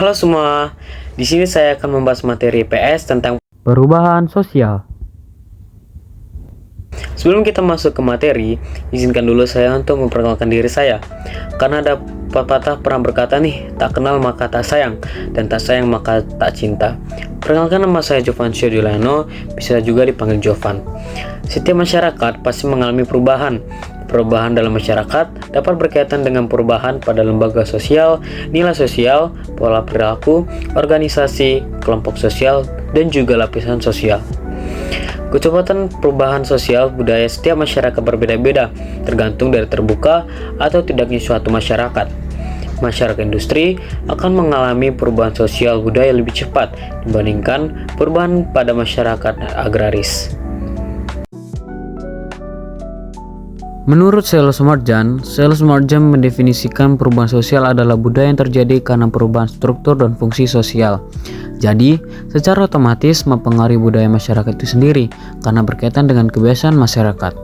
Halo semua, di sini saya akan membahas materi PS tentang Perubahan sosial. Sebelum kita masuk ke materi, izinkan dulu saya untuk memperkenalkan diri saya. Karena ada pepatah pernah berkata nih, tak kenal maka tak sayang, dan tak sayang maka tak cinta. Perkenalkan, nama saya Jovansyah Juliano, bisa juga dipanggil Jovan. Setiap masyarakat pasti mengalami perubahan. Perubahan dalam masyarakat dapat berkaitan dengan perubahan pada lembaga sosial, nilai sosial, pola perilaku, organisasi, kelompok sosial, dan juga lapisan sosial. Kecepatan perubahan sosial budaya setiap masyarakat berbeda-beda, tergantung dari terbuka atau tidaknya suatu masyarakat. Masyarakat industri akan mengalami perubahan sosial budaya lebih cepat dibandingkan perubahan pada masyarakat agraris. Menurut Sales Marjan mendefinisikan perubahan sosial adalah budaya yang terjadi karena perubahan struktur dan fungsi sosial. Jadi, secara otomatis mempengaruhi budaya masyarakat itu sendiri karena berkaitan dengan kebiasaan masyarakat.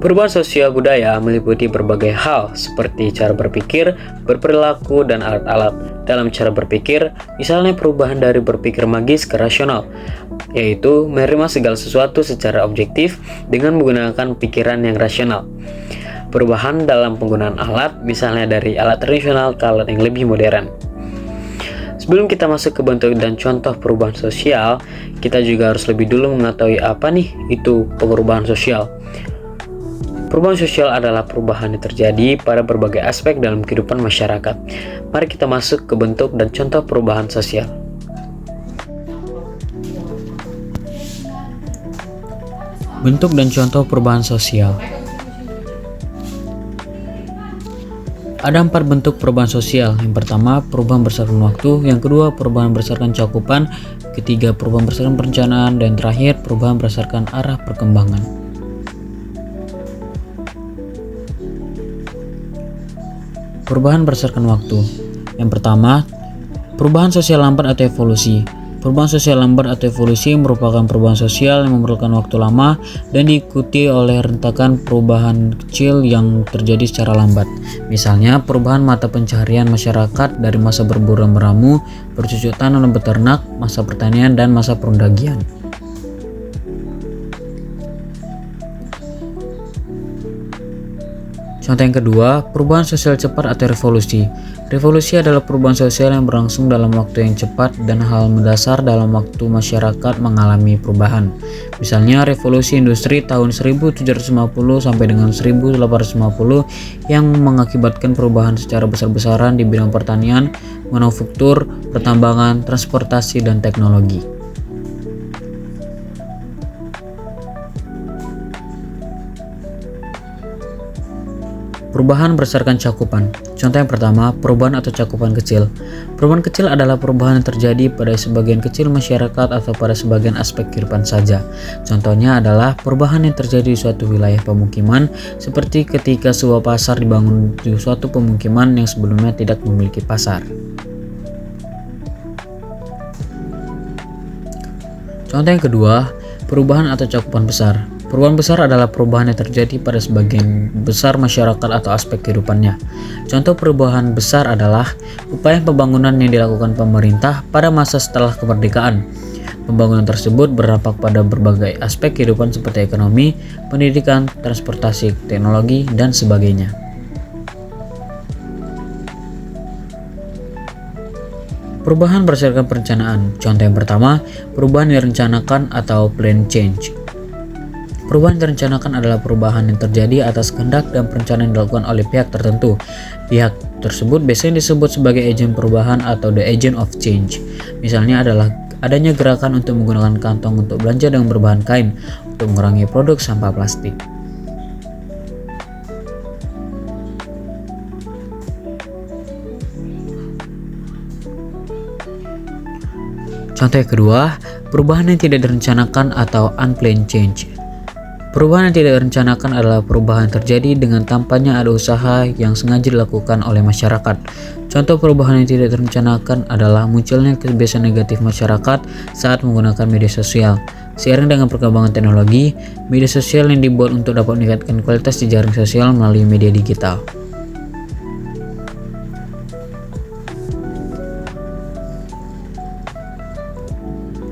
Perubahan sosial budaya meliputi berbagai hal seperti cara berpikir, berperilaku, dan alat-alat. Dalam cara berpikir, misalnya perubahan dari berpikir magis ke rasional, yaitu menerima segala sesuatu secara objektif dengan menggunakan pikiran yang rasional. Perubahan dalam penggunaan alat, misalnya dari alat tradisional ke alat yang lebih modern. Sebelum kita masuk ke bentuk dan contoh perubahan sosial, kita juga harus lebih dulu mengetahui apa nih itu perubahan sosial. Perubahan sosial adalah perubahan yang terjadi pada berbagai aspek dalam kehidupan masyarakat. Mari kita masuk ke bentuk dan contoh perubahan sosial. Bentuk dan contoh perubahan sosial. Ada 4 bentuk perubahan sosial. Yang pertama, perubahan berdasarkan waktu. Yang kedua, perubahan berdasarkan cakupan. Ketiga, perubahan berdasarkan perencanaan. Dan terakhir, perubahan berdasarkan arah perkembangan. Perubahan berdasarkan waktu. Yang pertama, perubahan sosial lambat atau evolusi. Perubahan sosial lambat atau evolusi merupakan perubahan sosial yang memerlukan waktu lama dan diikuti oleh rentakan perubahan kecil yang terjadi secara lambat. Misalnya, perubahan mata pencaharian masyarakat dari masa berburu meramu, bercocok tanam dan beternak, masa pertanian, dan masa perundagian. Contoh yang kedua, perubahan sosial cepat atau revolusi. Revolusi adalah perubahan sosial yang berlangsung dalam waktu yang cepat dan hal mendasar dalam waktu masyarakat mengalami perubahan. Misalnya, revolusi industri tahun 1750 sampai dengan 1850 yang mengakibatkan perubahan secara besar-besaran di bidang pertanian, manufaktur, pertambangan, transportasi, dan teknologi. Perubahan berdasarkan cakupan. Contoh yang pertama, perubahan atau cakupan kecil. Perubahan kecil adalah perubahan yang terjadi pada sebagian kecil masyarakat atau pada sebagian aspek kehidupan saja. Contohnya adalah perubahan yang terjadi di suatu wilayah pemukiman, seperti ketika sebuah pasar dibangun di suatu pemukiman yang sebelumnya tidak memiliki pasar. Contoh yang kedua, perubahan atau cakupan besar. Perubahan besar adalah perubahan yang terjadi pada sebagian besar masyarakat atau aspek kehidupannya. Contoh perubahan besar adalah upaya pembangunan yang dilakukan pemerintah pada masa setelah kemerdekaan. Pembangunan tersebut berdampak pada berbagai aspek kehidupan seperti ekonomi, pendidikan, transportasi, teknologi, dan sebagainya. Perubahan berdasarkan perencanaan. Contoh yang pertama, perubahan yang direncanakan atau plan change. Perubahan yang direncanakan adalah perubahan yang terjadi atas kehendak dan perencanaan yang dilakukan oleh pihak tertentu. Pihak tersebut biasanya disebut sebagai agen perubahan atau the agent of change. Misalnya adalah adanya gerakan untuk menggunakan kantong untuk belanja dengan berbahan kain untuk mengurangi produk sampah plastik. Contoh yang kedua, perubahan yang tidak direncanakan atau unplanned change. Perubahan yang tidak direncanakan adalah perubahan yang terjadi dengan tanpanya ada usaha yang sengaja dilakukan oleh masyarakat. Contoh perubahan yang tidak direncanakan adalah munculnya kebiasaan negatif masyarakat saat menggunakan media sosial. Seiring dengan perkembangan teknologi, media sosial yang dibuat untuk dapat meningkatkan kualitas jejaring sosial melalui media digital.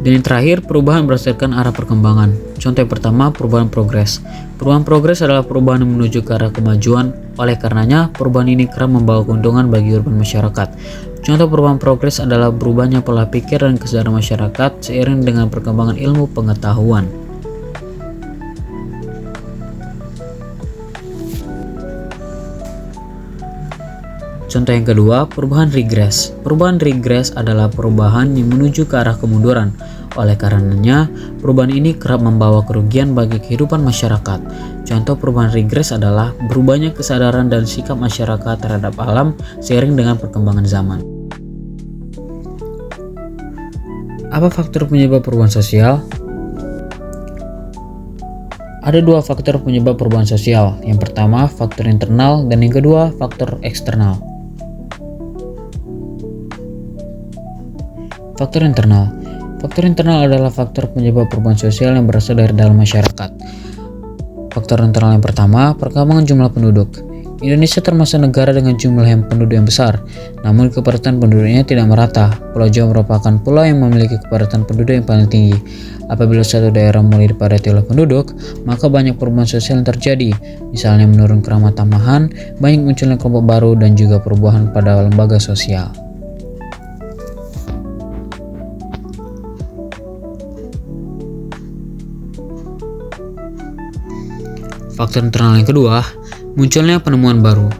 Dan yang terakhir, perubahan berdasarkan arah perkembangan. Contoh yang pertama, perubahan progres. Perubahan progres adalah perubahan yang menuju ke arah kemajuan. Oleh karenanya, perubahan ini kerap membawa keuntungan bagi urban masyarakat. Contoh perubahan progres adalah berubahnya pola pikir dan kesadaran masyarakat seiring dengan perkembangan ilmu pengetahuan. Contoh yang kedua, perubahan regres. Perubahan regres adalah perubahan yang menuju ke arah kemunduran. Oleh karenanya, perubahan ini kerap membawa kerugian bagi kehidupan masyarakat. Contoh perubahan regres adalah berubahnya kesadaran dan sikap masyarakat terhadap alam seiring dengan perkembangan zaman. Apa faktor penyebab perubahan sosial? Ada dua faktor penyebab perubahan sosial. Yang pertama, faktor internal, dan yang kedua, faktor eksternal. Faktor internal. Faktor internal adalah faktor penyebab perubahan sosial yang berasal dari dalam masyarakat. Faktor internal yang pertama, perkembangan jumlah penduduk. Indonesia termasuk negara dengan jumlah penduduk yang besar, namun kepadatan penduduknya tidak merata. Pulau Jawa merupakan pulau yang memiliki kepadatan penduduk yang paling tinggi. Apabila suatu daerah mulai dipadati oleh penduduk, maka banyak perubahan sosial yang terjadi, misalnya menurun kerama tamahan, banyak munculnya kelompok baru, dan juga perubahan pada lembaga sosial. Faktor internal yang kedua, munculnya penemuan baru.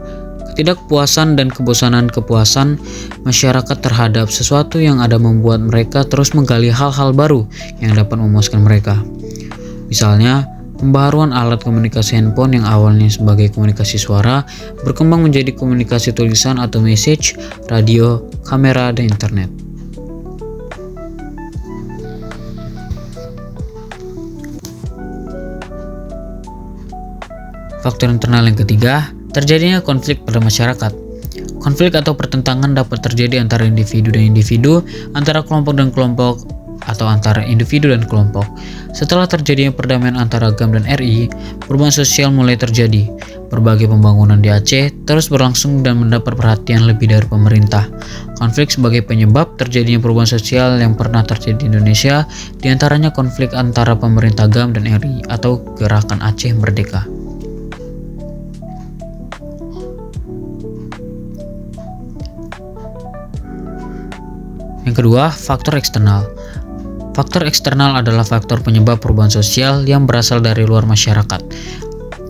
Ketidakpuasan dan kepuasan masyarakat terhadap sesuatu yang ada membuat mereka terus menggali hal-hal baru yang dapat memuaskan mereka. Misalnya, pembaharuan alat komunikasi handphone yang awalnya sebagai komunikasi suara berkembang menjadi komunikasi tulisan atau message, radio, kamera, dan internet. Faktor internal yang ketiga, terjadinya konflik pada masyarakat. Konflik atau pertentangan dapat terjadi antara individu dan individu, antara kelompok dan kelompok, atau antara individu dan kelompok. Setelah terjadinya perdamaian antara GAM dan RI, perubahan sosial mulai terjadi. Berbagai pembangunan di Aceh terus berlangsung dan mendapat perhatian lebih dari pemerintah. Konflik sebagai penyebab terjadinya perubahan sosial yang pernah terjadi di Indonesia, diantaranya konflik antara pemerintah GAM dan RI atau Gerakan Aceh Merdeka. Yang kedua, faktor eksternal. Faktor eksternal adalah faktor penyebab perubahan sosial yang berasal dari luar masyarakat.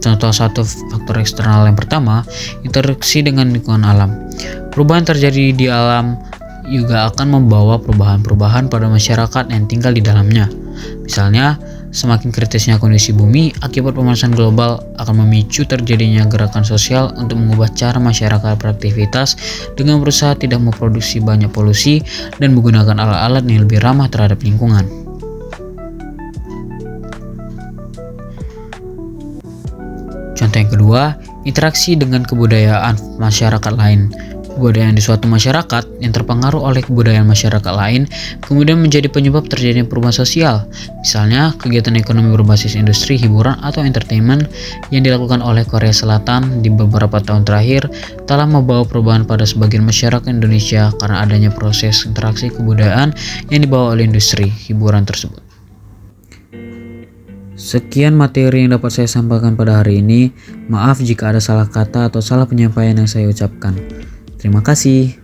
Contoh satu faktor eksternal yang pertama, interaksi dengan lingkungan alam. Perubahan terjadi di alam juga akan membawa perubahan-perubahan pada masyarakat yang tinggal di dalamnya. Misalnya, semakin kritisnya kondisi bumi akibat pemanasan global akan memicu terjadinya gerakan sosial untuk mengubah cara masyarakat beraktivitas dengan berusaha tidak memproduksi banyak polusi dan menggunakan alat-alat yang lebih ramah terhadap lingkungan. Contoh yang kedua, interaksi dengan kebudayaan masyarakat lain. Kebudayaan di suatu masyarakat yang terpengaruh oleh kebudayaan masyarakat lain kemudian menjadi penyebab terjadinya perubahan sosial. Misalnya, kegiatan ekonomi berbasis industri hiburan atau entertainment yang dilakukan oleh Korea Selatan di beberapa tahun terakhir telah membawa perubahan pada sebagian masyarakat Indonesia karena adanya proses interaksi kebudayaan yang dibawa oleh industri hiburan tersebut. Sekian materi yang dapat saya sampaikan pada hari ini. Maaf jika ada salah kata atau salah penyampaian yang saya ucapkan. Terima kasih.